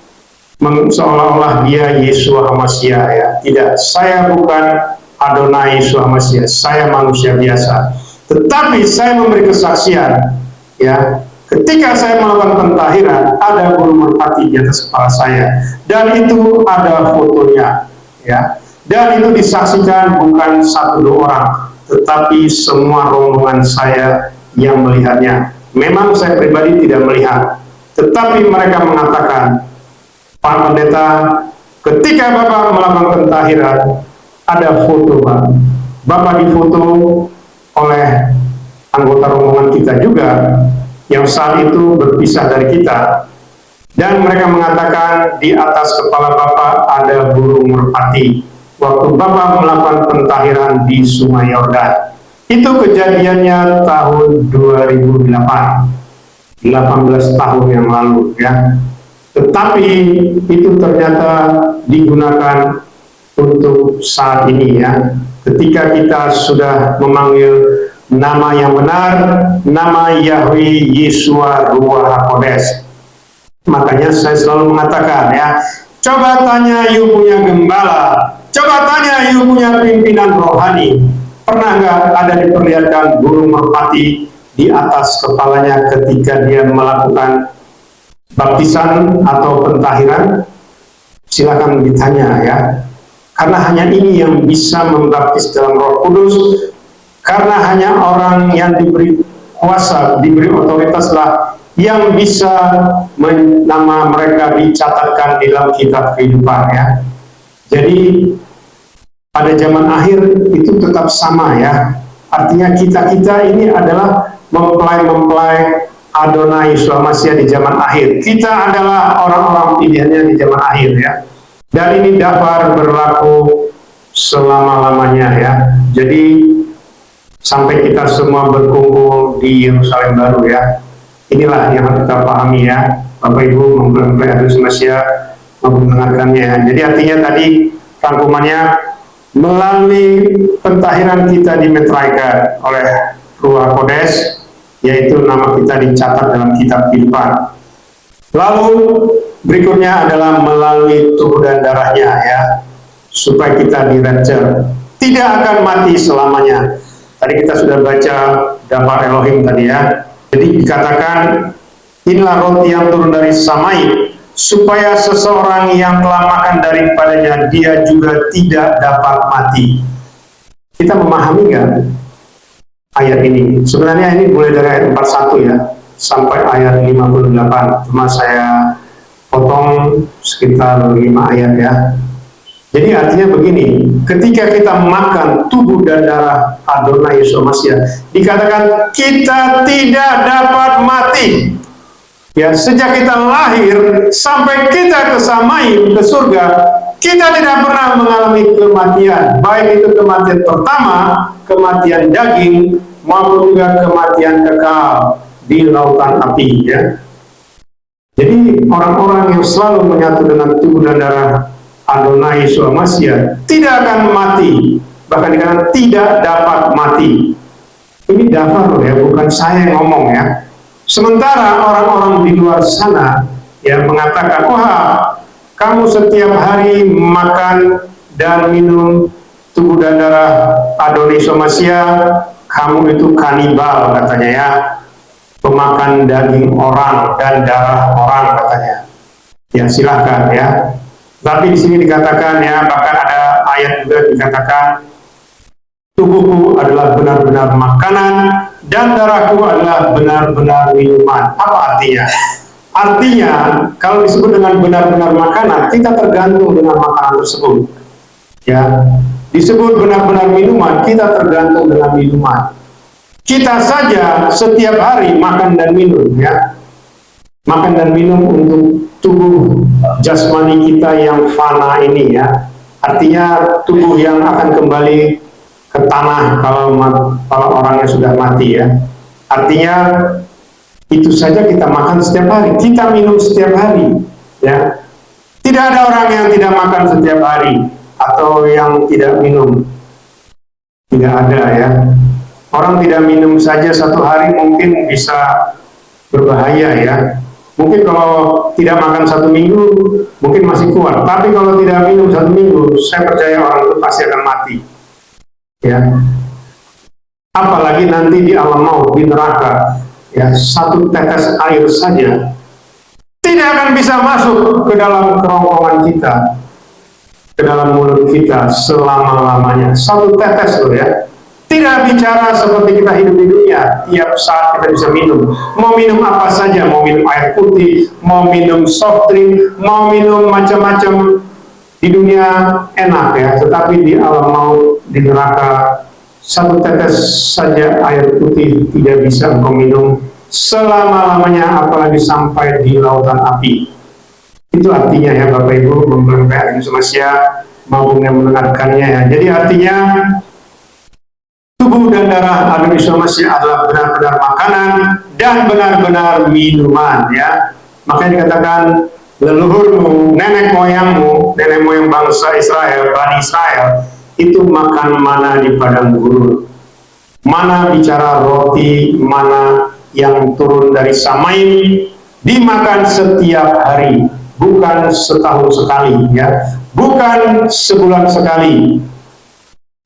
seolah-olah dia Yeshua Hamasiah ya. Tidak, saya bukan Adonai Yeshua Hamasiah, saya manusia biasa. Tetapi saya memberi kesaksian ya, ketika saya melakukan pentahiran ada burung merpati di atas kepala saya, dan itu ada fotonya ya, dan itu disaksikan bukan 1-2 orang, tetapi semua rombongan saya yang melihatnya. Memang saya pribadi tidak melihat, tetapi mereka mengatakan, Pak Pendeta, ketika Bapak melakukan pentahiran ada foto Pak. Bapak difoto oleh anggota rombongan kita juga yang saat itu berpisah dari kita. Dan mereka mengatakan di atas kepala Bapak ada burung merpati waktu Bapak melakukan pentahiran di Sungai Yordan. Itu kejadiannya tahun 2008, 18 tahun yang lalu ya. Tetapi itu ternyata digunakan untuk saat ini ya. Ketika kita sudah memanggil nama yang benar, nama Yahweh Yeshua Ruach HaKodesh. Makanya saya selalu mengatakan ya, coba tanya you punya gembala, coba tanya you punya pimpinan rohani, pernah nggak ada diperlihatkan burung merpati di atas kepalanya ketika dia melakukan baptisan atau pentahiran? Silakan ditanya ya, karena hanya ini yang bisa membaptis dalam Roh Kudus, karena hanya orang yang diberi kuasa, diberi otoritas lah yang bisa nama mereka dicatatkan di dalam kitab kehidupan ya. Jadi pada zaman akhir itu tetap sama ya. Artinya kita ini adalah mempelai Adonai Yeshua Mashiach di zaman akhir. Kita adalah orang-orang pilihannya di zaman akhir ya. Dan ini daftar berlaku selama-lamanya ya. Jadi sampai kita semua berkumpul di Yerusalem baru ya. Inilah yang harus kita pahami ya, Bapak Ibu mempelai Adonai Yeshua Mashiach mendengarkannya. Jadi artinya tadi rangkumannya, melalui pentahiran kita dimeteraikan oleh Ruach Kodes, yaitu nama kita dicatat dalam kitab kehidupan. Lalu berikutnya adalah melalui tubuh dan darahnya ya, supaya kita di-rapture, tidak akan mati selamanya. Tadi kita sudah baca Dafar Elohim tadi ya. Jadi dikatakan, inilah roti yang turun dari samai, supaya seseorang yang telah makan daripadanya, dia juga tidak dapat mati. Kita memahami nggak ayat ini? Sebenarnya ini mulai dari ayat 41 ya, sampai ayat 58. Cuma saya potong sekitar 5 ayat ya. Jadi artinya begini, ketika kita makan tubuh dan darah Adonai Yeshua Mashiach, dikatakan kita tidak dapat mati. Ya, sejak kita lahir sampai kita ke Samaim, ke surga, kita tidak pernah mengalami kematian. Baik itu kematian pertama, kematian daging, maupun juga kematian kekal di lautan api. Ya. Jadi orang-orang yang selalu menyatu dengan tubuh dan darah Adonai Yeshua Mashiach tidak akan mati, bahkan dikatakan tidak dapat mati. Ini daftar loh ya, bukan saya yang ngomong ya. Sementara orang-orang di luar sana yang mengatakan, wah kamu setiap hari makan dan minum tubuh dan darah Adonai Yeshua Mashiach, kamu itu kanibal katanya ya, pemakan daging orang dan darah orang katanya. Ya silahkan ya. Tapi di sini dikatakan ya, bahkan ada ayat juga dikatakan, tubuhku adalah benar-benar makanan dan darahku adalah benar-benar minuman. Apa artinya? Artinya kalau disebut dengan benar-benar makanan, kita tergantung dengan makanan tersebut. Ya, disebut benar-benar minuman, kita tergantung dengan minuman. Kita saja setiap hari makan dan minum ya. Makan dan minum untuk tubuh jasmani kita yang fana ini ya. Artinya tubuh yang akan kembali ke tanah kalau orangnya sudah mati ya. Artinya itu saja kita makan setiap hari, kita minum setiap hari ya. Tidak ada orang yang tidak makan setiap hari atau yang tidak minum. Tidak ada ya. Orang tidak minum saja satu hari mungkin bisa berbahaya ya. Mungkin kalau tidak makan 1 minggu mungkin masih kuat, tapi kalau tidak minum 1 minggu, saya percaya orang itu pasti akan mati ya. Apalagi nanti di alam maut, di neraka ya, 1 tetes air saja tidak akan bisa masuk ke dalam kerongkongan kita, ke dalam mulut kita selama-lamanya. 1 tetes loh ya. Tidak bicara seperti kita hidup di dunia, tiap saat kita bisa minum. Mau minum apa saja, mau minum air putih, mau minum soft drink, mau minum macam-macam di dunia enak ya. Tetapi di alam maut, di neraka, 1 tetes saja air putih tidak bisa engkau minum selama-lamanya, apalagi sampai di lautan api. Itu artinya ya Bapak Ibu, mempelai Indonesia maupun yang mendengarkannya ya. Jadi artinya tubuh dan darah Indonesia Masih adalah benar-benar makanan dan benar-benar minuman ya. Makanya dikatakan leluhurmu, nenek moyangmu, nenek moyang bangsa Israel, Bani Israel, itu makan mana di padang gurun. Mana bicara roti, mana yang turun dari Samaim, dimakan setiap hari, bukan setahun sekali ya, bukan sebulan sekali,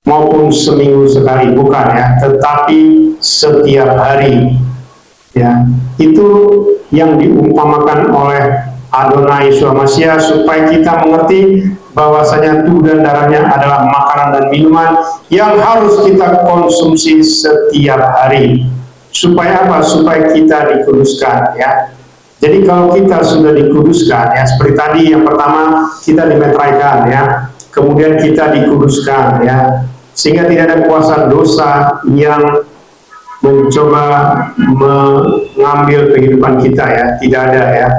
maupun seminggu sekali, bukan ya, tetapi setiap hari ya. Itu yang diumpamakan oleh Adonai Yeshua Mashiach, supaya kita mengerti bahwasanya tubuh dan darahnya adalah makanan dan minuman yang harus kita konsumsi setiap hari. Supaya apa? Supaya kita dikuduskan ya. Jadi kalau kita sudah dikuduskan ya, seperti tadi yang pertama kita dimeteraikan ya, kemudian kita dikuduskan ya, sehingga tidak ada kuasa dosa yang mencoba mengambil kehidupan kita ya, tidak ada ya.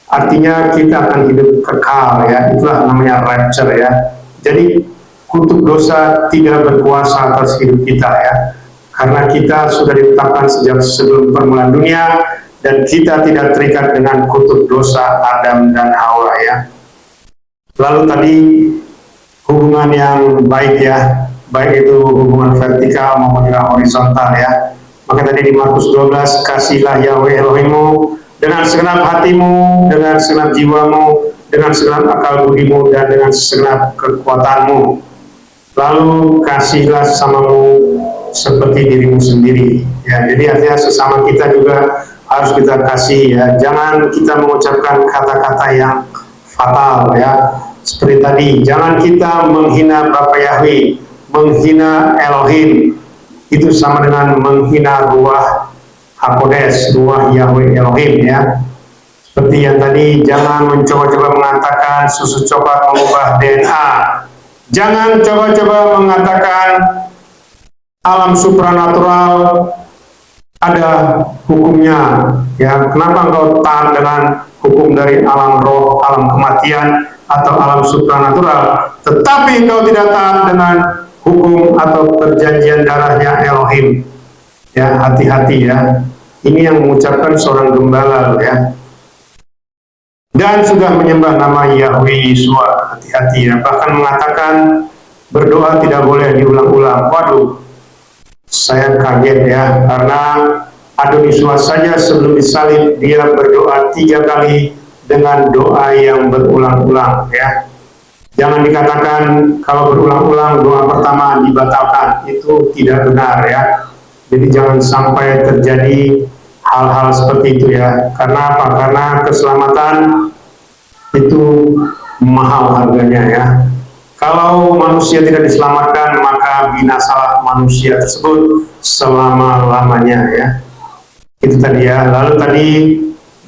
Artinya kita akan hidup kekal ya, itulah namanya rapture ya. Jadi kutuk dosa tidak berkuasa atas hidup kita ya, karena kita sudah ditetapkan sejak sebelum permulaan dunia, dan kita tidak terikat dengan kutuk dosa Adam dan Hawa ya. Lalu tadi hubungan yang baik ya, baik itu hubungan vertikal maupun juga horizontal ya. Maka tadi di Markus 12, kasihlah Yahweh Elohimmu dengan segenap hatimu, dengan segenap jiwamu, dengan segenap akal budimu, dan dengan segenap kekuatanmu. Lalu kasihlah samamu seperti dirimu sendiri ya. Jadi artinya sesama kita juga harus kita kasih ya. Jangan kita mengucapkan kata-kata yang fatal ya, seperti tadi, jangan kita menghina Bapa Yahweh, menghina Elohim. Itu sama dengan menghina Ruach HaKodesh, Ruach Yahweh Elohim ya. Seperti yang tadi, jangan mencoba-coba mengatakan susu coklat mengubah DNA. Jangan coba-coba mengatakan alam supranatural ada hukumnya ya. Kenapa engkau taat dengan hukum dari alam roh, alam kematian, atau alam supranatural, tetapi engkau tidak taat dengan hukum atau perjanjian darahnya Elohim ya? Hati-hati ya, ini yang mengucapkan seorang gembala ya, dan sudah menyembah nama Yahweh Yeshua. Hati-hati ya, bahkan mengatakan berdoa tidak boleh diulang-ulang. Waduh, saya kaget ya, karena Adonai Yeshua saja sebelum disalib dia berdoa 3 kali dengan doa yang berulang-ulang ya. Jangan dikatakan kalau berulang-ulang doa pertama dibatalkan, itu tidak benar ya. Jadi jangan sampai terjadi hal-hal seperti itu ya. Karena apa? Karena keselamatan itu mahal harganya ya. Kalau manusia tidak diselamatkan, maka binasalah manusia tersebut selama-lamanya ya. Itu tadi ya. Lalu tadi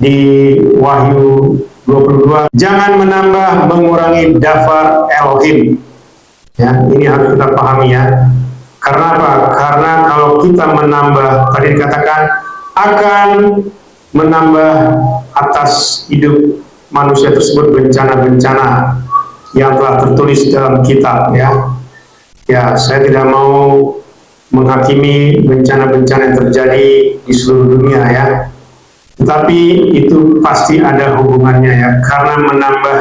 di Wahyu 22, jangan menambah mengurangi dafar Elohim ya. Ini harus kita pahami ya. Karena apa? Karena kalau kita menambah, tadi dikatakan akan menambah atas hidup manusia tersebut bencana-bencana yang telah tertulis dalam kitab ya. Ya, saya tidak mau menghakimi bencana-bencana yang terjadi di seluruh dunia ya, tetapi itu pasti ada hubungannya ya, karena menambah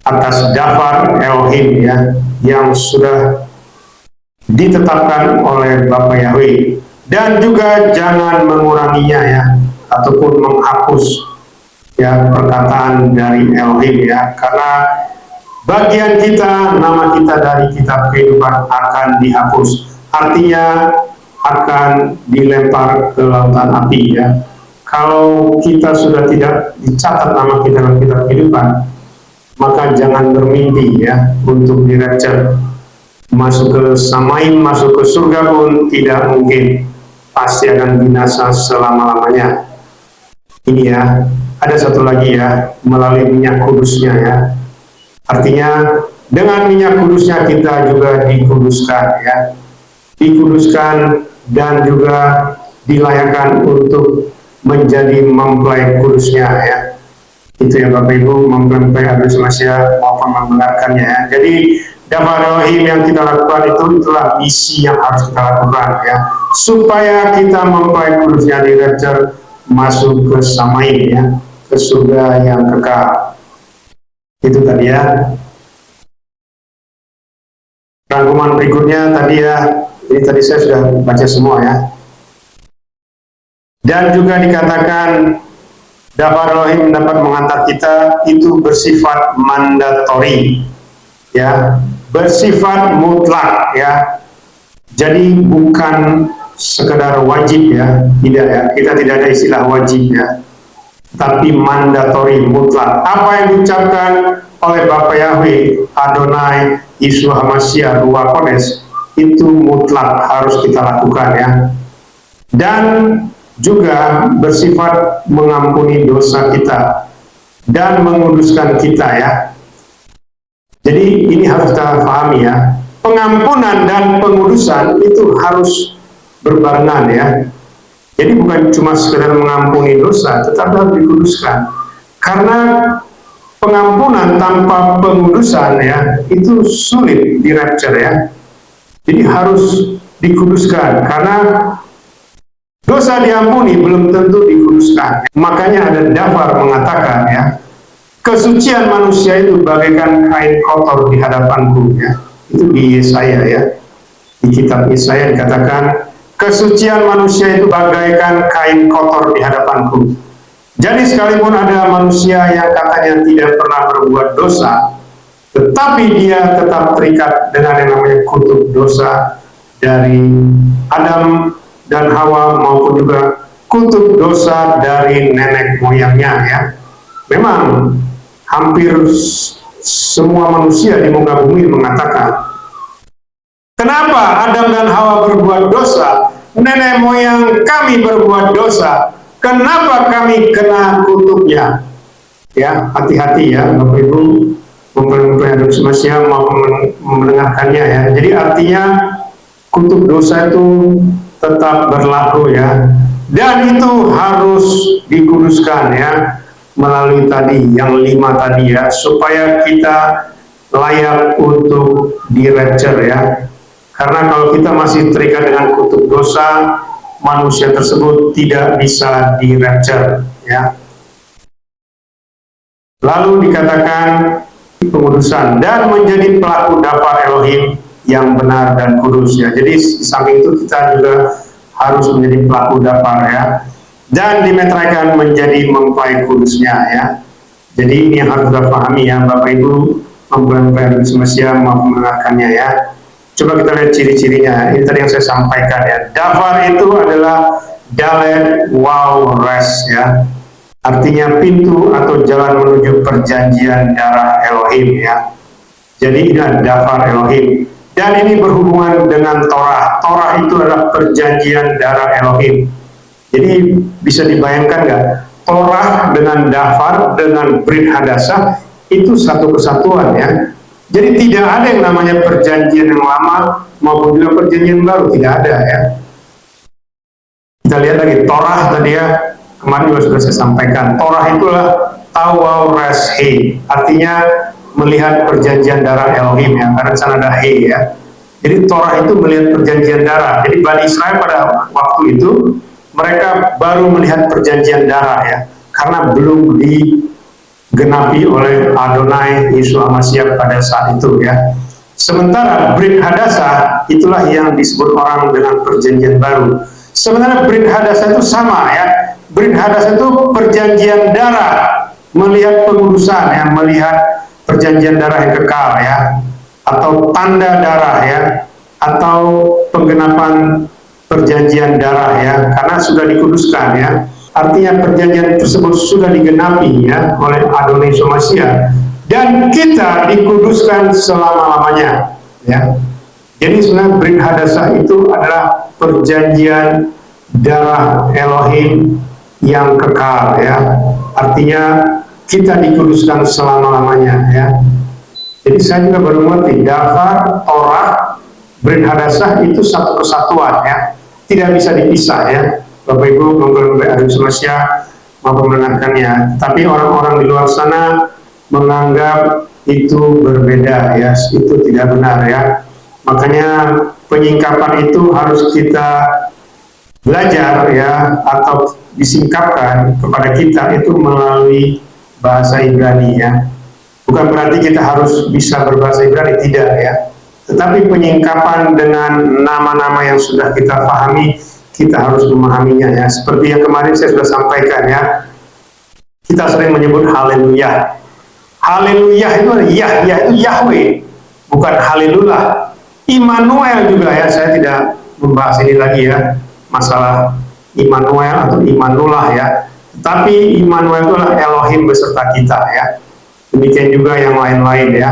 atas dafar Elohim ya, yang sudah ditetapkan oleh Bapa Yahweh. Dan juga jangan menguranginya ya, ataupun menghapus ya perkataan dari Elohim ya, karena bagian kita, nama kita dari kitab kehidupan akan dihapus, artinya akan dilempar ke lautan api ya. Kalau kita sudah tidak dicatat nama kita dalam kitab kehidupan, maka jangan bermimpi ya untuk di rapture. Masuk ke Samaim, masuk ke surga pun tidak mungkin, pasti akan binasa selama-lamanya. Ini ya. Ada satu lagi ya, melalui minyak kudusnya ya. Artinya dengan minyak kudusnya kita juga dikuduskan ya. Dikuduskan dan juga dilayakkan untuk menjadi mempelai kudusnya ya. Itu ya Bapak Ibu, mempelai Adonis Masiah maupun membenarkannya ya. Jadi Dafar Elohim yang kita lakukan itulah misi yang harus kita lakukan ya, supaya kita mempelai kudusnya di rapture, masuk ke Samain ya, ke surga yang kekal. Itu tadi ya. Rangkuman berikutnya tadi ya, ini tadi saya sudah baca semua ya. Dan juga dikatakan Dafar Elohim dapat mengantar kita itu bersifat mandatori ya, bersifat mutlak ya. Jadi bukan sekedar wajib ya, tidak ya, kita tidak ada istilah wajib ya, tapi mandatori, mutlak. Apa yang diucapkan oleh Bapa Yahweh, Adonai, Yeshua HaMashiach, Ruach Kodes, itu mutlak harus kita lakukan ya. Dan juga bersifat mengampuni dosa kita dan menguduskan kita ya. Jadi ini harus kita pahami ya, pengampunan dan pengudusan itu harus berbarengan ya. Jadi bukan cuma sekedar mengampuni dosa, tetapi harus dikuduskan. Karena pengampunan tanpa pengudusan ya, itu sulit di rapture ya. Jadi harus dikuduskan, karena dosa diampuni belum tentu dikuduskan. Makanya ada Dafar mengatakan ya, kesucian manusia itu bagaikan kain kotor di hadapanku ya. Itu di Yesaya ya. Di kitab Yesaya dikatakan kesucian manusia itu bagaikan kain kotor di hadapanku. Jadi sekalipun ada manusia yang katanya tidak pernah berbuat dosa, tetapi dia tetap terikat dengan yang namanya kutuk dosa dari Adam dan Hawa, maupun juga kutuk dosa dari nenek moyangnya ya. Memang hampir semua manusia di muka bumi mengatakan, kenapa Adam dan Hawa berbuat dosa, nenek moyang kami berbuat dosa, kenapa kami kena kutuknya? Ya, hati-hati ya Bapak Ibu, mempelai Adonis Masiah maupun mendengarkannya ya. Jadi artinya kutuk dosa itu tetap berlaku ya, dan itu harus dikuduskan ya, melalui tadi yang 5 tadi ya, supaya kita layak untuk di rapture ya. Karena kalau kita masih terikat dengan kutuk dosa, manusia tersebut tidak bisa di rapture ya. Lalu dikatakan pengudusan dan menjadi pelaku Dafar Elohim yang benar dan kudus ya. Jadi di samping itu kita juga harus menjadi pelaku Dafar ya, dan dimeteraikan menjadi mempelai kudusnya ya. Jadi ini yang harus kita pahami ya Bapak Ibu, mempelai Adonis Masiah maupun mendengarkannya ya. Coba kita lihat ciri-cirinya. Ini tadi yang saya sampaikan ya. Dafar itu adalah Dalet Waw Res ya, artinya pintu atau jalan menuju perjanjian darah Elohim ya. Jadi ini adalah Dafar Elohim. Dan ini berhubungan dengan Torah. Torah itu adalah perjanjian darah Elohim. Jadi bisa dibayangkan nggak? Torah dengan Dafar, dengan Brit Hadasah, itu satu kesatuan ya. Jadi tidak ada yang namanya perjanjian yang lama maupun juga perjanjian baru, tidak ada ya. Kita lihat lagi, Torah tadi ya, kemarin juga sudah saya sampaikan. Torah itulah Tawau Res He, artinya melihat perjanjian darah Elohim ya, karena di sana ada He ya. Jadi Torah itu melihat perjanjian darah. Jadi Bani Israel pada waktu itu mereka baru melihat perjanjian darah ya, karena belum digenapi oleh Adonai Yeshua HaMashiach pada saat itu ya. Sementara Brit Hadasah itulah yang disebut orang dengan perjanjian baru. Sebenarnya Brit Hadasah itu sama ya. Brit Hadasah itu perjanjian darah, melihat pengudusan ya, melihat perjanjian darah yang kekal ya, atau tanda darah ya, atau penggenapan perjanjian darah ya, karena sudah dikuduskan ya. Artinya perjanjian tersebut sudah digenapi ya oleh Adonai Yeshua HaMashiach, dan kita dikuduskan selama-lamanya ya. Jadi sebenarnya Brit Hadasah itu adalah perjanjian darah Elohim yang kekal ya. Artinya kita dikuduskan selama-lamanya ya. Jadi saya juga baru mengerti, Dafar, Torah, Brit Hadasah itu satu kesatuan ya, tidak bisa dipisah ya. Bapak Ibu mempelai Adu Semasya maupun mendengarkannya. Tapi orang-orang di luar sana menganggap itu berbeda ya, itu tidak benar ya. Makanya penyingkapan itu harus kita belajar ya, atau disingkapkan kepada kita itu melalui bahasa Ibrani ya. Bukan berarti kita harus bisa berbahasa Ibrani, tidak ya. Tetapi penyingkapan dengan nama-nama yang sudah kita pahami, kita harus memahaminya ya. Seperti yang kemarin saya sudah sampaikan ya, kita sering menyebut haleluya. Haleluya itu itu Yahweh, bukan haleluya. Immanuel juga ya, saya tidak membahas ini lagi ya, masalah Immanuel atau Immanulah ya. Tapi Immanuel itu adalah Elohim beserta kita ya. Demikian juga yang lain-lain ya.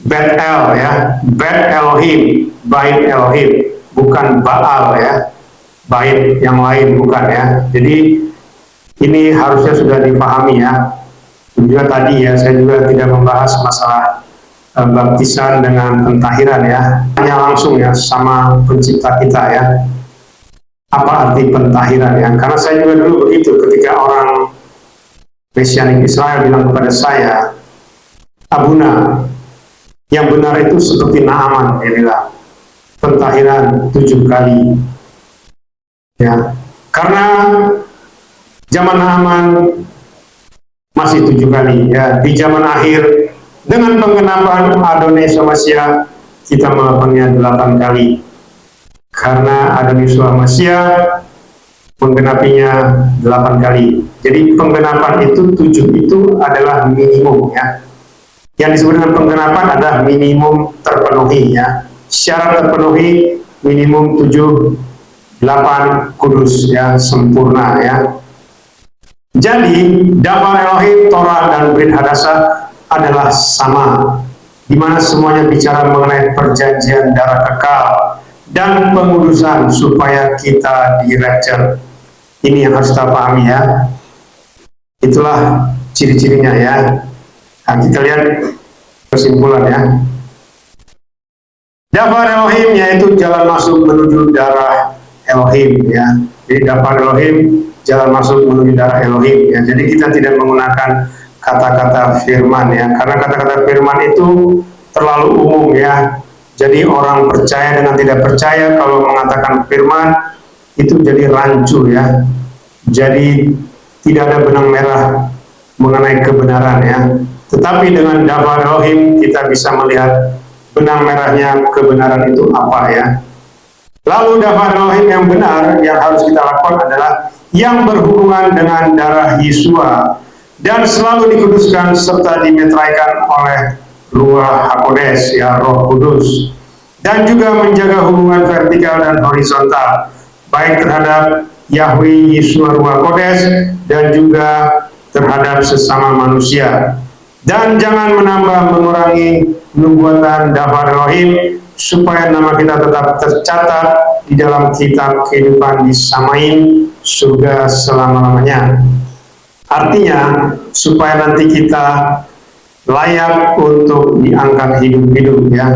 Bet-El ya, Bet Elohim, Bait Elohim, bukan Baal ya, Bait yang lain bukan ya. Jadi ini harusnya sudah dipahami ya. Juga tadi ya, saya juga tidak membahas masalah baptisan dengan pentahiran ya, hanya langsung ya sama pencipta kita ya. Apa arti pentahiran ya? Karena saya juga dulu begitu, ketika orang Mesianik Israel bilang kepada saya, Abuna, yang benar itu seperti Naaman, dia bilang, pentahiran 7 kali ya. Karena zaman Naaman masih 7 kali ya, di zaman akhir dengan penggenapan Adonai Swamasya kita melakukannya 8 kali, karena Adonai Swamasya menggenapinya 8 kali. Jadi penggenapan itu 7 itu adalah minimum ya. Yang disebut dengan penggenapan adalah minimum terpenuhi ya. Syarat terpenuhi minimum 7, 8 kudus ya, sempurna ya. Jadi Dabar Elohim, Torah dan Brit Hadasah adalah sama, di mana semuanya bicara mengenai perjanjian darah kekal dan pengudusan supaya kita di rapture. Ini yang harus kita pahami ya. Itulah ciri-cirinya ya. Nah, kita lihat kesimpulan ya. Dabar Elohim yaitu jalan masuk menuju darah Elohim ya. Jadi Dabar Elohim jalan masuk menuju darah Elohim ya. Jadi kita tidak menggunakan kata-kata firman ya, karena kata-kata firman itu terlalu umum ya. Jadi orang percaya dengan tidak percaya kalau mengatakan firman itu jadi rancu ya. Jadi tidak ada benang merah mengenai kebenaran ya. Tetapi dengan Dabar Elohim kita bisa melihat benang merahnya kebenaran itu apa ya. Lalu Dabar Elohim yang benar yang harus kita lakukan adalah yang berhubungan dengan darah Yesua dan selalu dikuduskan serta dimeteraikan oleh Ruach HaKodes ya, Roh Kudus, dan juga menjaga hubungan vertikal dan horizontal baik terhadap Yahweh Yesua Ruach HaKodes dan juga terhadap sesama manusia. Dan jangan menambah mengurangi nubuatan Dabar Elohim supaya nama kita tetap tercatat di dalam kitab kehidupan di Samain surga selama-lamanya. Artinya supaya nanti kita layak untuk diangkat hidup-hidup ya.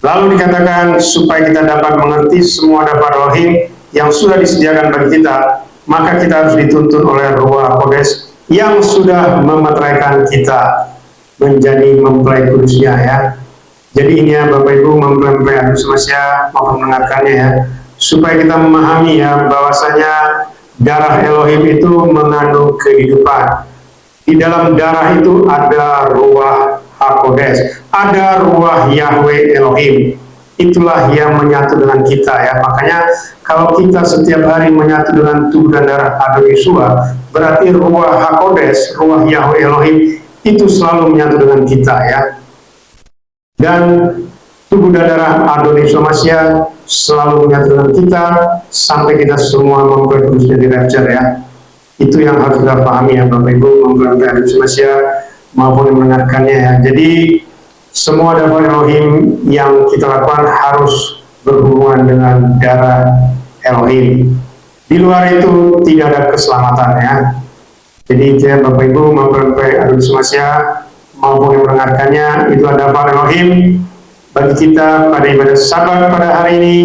Lalu dikatakan supaya kita dapat mengerti semua Dabar Elohim yang sudah disediakan bagi kita, maka kita harus dituntun oleh Ruach HaKodes yang sudah memeteraikan kita menjadi mempelai kudusnya ya. Jadi ini ya Bapak Ibu mempelai Adu Semasya maupun mendengarkannya ya, supaya kita memahami ya bahwasanya darah Elohim itu mengandung kehidupan. Di dalam darah itu ada Ruach HaKodes, ada Ruach Yahweh Elohim. Itulah yang menyatu dengan kita ya. Makanya kalau kita setiap hari menyatu dengan tubuh dan darah Adonai Yesua, berarti Ruach HaKodes, Ruach Yahweh Elohim itu selalu menyatu dengan kita ya. Dan tubuh dan darah Adonai Swamasya selalu menyatu dengan kita sampai kita semua mempelai kudusnya di rapture ya. Itu yang harus kita pahami ya Bapak Ibu mempelai Adonai Swamasya maupun mendengarkannya ya. Jadi semua Dabar Elohim yang kita lakukan harus berhubungan dengan darah Elohim. Di luar itu tidak ada keselamatan ya. Jadi ya Bapak Ibu mempelai Adonai Swamasya maupun yang mendengarkannya, itu ada Dabar Elohim bagi kita pada ibadah Sabat pada hari ini.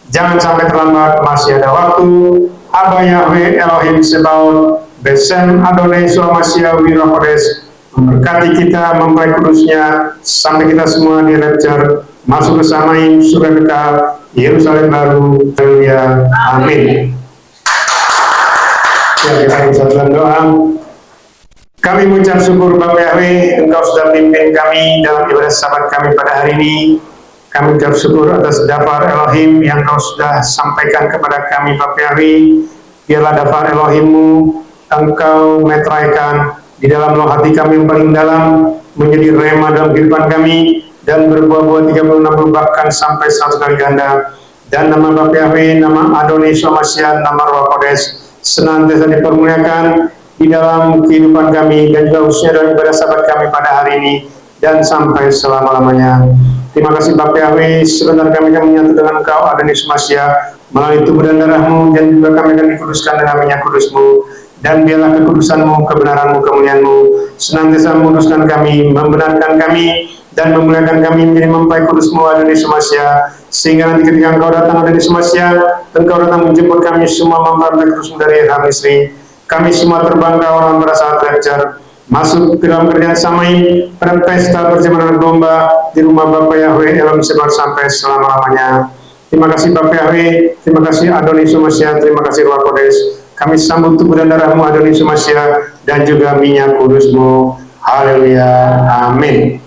Jangan sampai terlambat, masih ada waktu. Aba Yahweh Elohim Sebaot, Besem Adonai Suamasia Wirakodes, memberkati kita, mempelai kudusnya, sampai kita semua di rapture, masuk ke Samaim, surga kekal, Yerusalem baru. Haleluya. Amin. Ya, kita ucapkan doa. Kami mengucap syukur Bapa Yahweh, Engkau sudah pimpin kami dalam ibadah sabat kami pada hari ini. Kami ucap syukur atas dafar Elohim yang Engkau sudah sampaikan kepada kami Bapa Yahweh. Biarlah dafar Elohim-Mu Engkau meteraikan di dalam loh hati kami yang paling dalam, menjadi rema dalam kehidupan kami, dan berbuah-buah 30-60 bahkan sampai 100 kali ganda. Dan nama Bapa Yahweh, nama Adonai Suamasia, nama Roh Kodes senantiasa dipermuliakan di dalam kehidupan kami, dan juga khususnya dalam ibadah sabat kami pada hari ini dan sampai selama-lamanya. Terima kasih Bapa Yahweh, sebentar kami akan menyatu dengan Engkau Adonai Suamasia melalui tubuh dan darah-Mu, dan juga kami akan dikuduskan dengan minyak kudus-Mu. Dan biarlah kekudusan-Mu, kebenaran-Mu, kemuliaan-Mu senantiasa menguduskan kami, membenarkan kami, dan memuliakan kami menjadi mempelai kudus-Mu Adonai Suamasia, sehingga nanti ketika Engkau datang Adonai Suamasia, Engkau datang menjemput kami semua mempelai kudus-Mu dari Ham istri. Kami semua terbang ke awan pada saat rapture, masuk ke dalam kerjaan Samaim pada pesta perjamuan domba di rumah Bapa Yahweh Elohim Sebaot sampai selama-lamanya. Terima kasih Bapa Yahweh, terima kasih Adonai Suamasia, terima kasih Roh Kodes. Kami sambut tubuh dan darah-Mu Adonai Suamasia, dan juga minyak kudus-Mu. Haleluya. Amin.